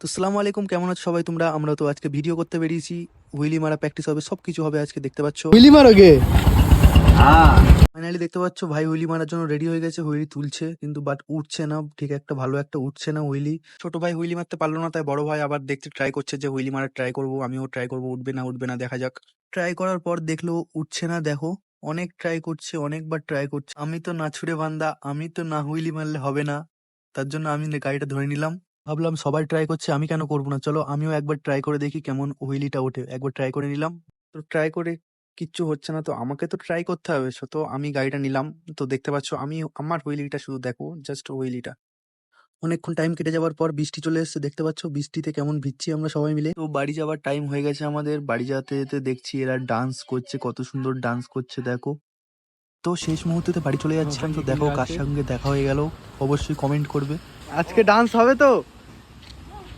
তো আসসালামু আলাইকুম, কেমন আছো সবাই তোমরা? আমরা তো আজকে ভিডিও করতে বেরিয়েছি। হুইলি মারা প্র্যাকটিস হবে, সবকিছু হবে আজকে, দেখতে পাচ্ছ। হুইলি মারোগে? ফাইনালি দেখতে পাচ্ছ ভাই হুইলি মারার জন্য রেডি হয়ে গেছে। হুইলি তুলছে কিন্তু বাট উঠছে না, ঠিক একটা ভালো একটা উঠছে না হুইলি। ছোট ভাই হুইলি মারতে পারলো না, তাই বড় ভাই আবার দেখতে ট্রাই করছে যে হুইলি মারা ট্রাই করবো, আমিও ট্রাই করবো। উঠবে না দেখা যাক। ট্রাই করার পর দেখলো উঠছে না, দেখো অনেক ট্রাই করছে, অনেকবার ট্রাই করছে। আমি তো না ছুড়ে বান্দা, আমি তো না হুইলি মারলে হবে না, তার জন্য আমি গাড়িটা ধরে নিলাম। ভাবলাম সবাই ট্রাই করছে, আমি কেন করবো না, চলো আমিও একবার ট্রাই করে দেখি কেমন হুইলিটা ওঠে। একবার ট্রাই করে নিলাম। তো ট্রাই করে কিচ্ছু হচ্ছে না, তো আমাকে তো ট্রাই করতে হবে। তো আমি গাড়িটা নিলাম। তো দেখতে পাচ্ছ আমি আমার হুইলিটা শুধু দেখো, জাস্ট হুইলিটা। অনেকক্ষণ টাইম কেটে যাওয়ার পর বৃষ্টি চলে এসেছে, দেখতে পাচ্ছ বৃষ্টিতে কেমন ভিজছি আমরা সবাই মিলে। তো বাড়ি যাওয়ার টাইম হয়ে গেছে আমাদের। বাড়ি যেতে যেতে দেখছি এরা ডান্স করছে, কত সুন্দর ডান্স করছে দেখো। তো শেষ মুহূর্তে বাড়ি চলে যাচ্ছিলাম, তো দেখো কার সঙ্গে দেখা হয়ে গেল, অবশ্যই কমেন্ট করবে। আজকে ডান্স হবে তো?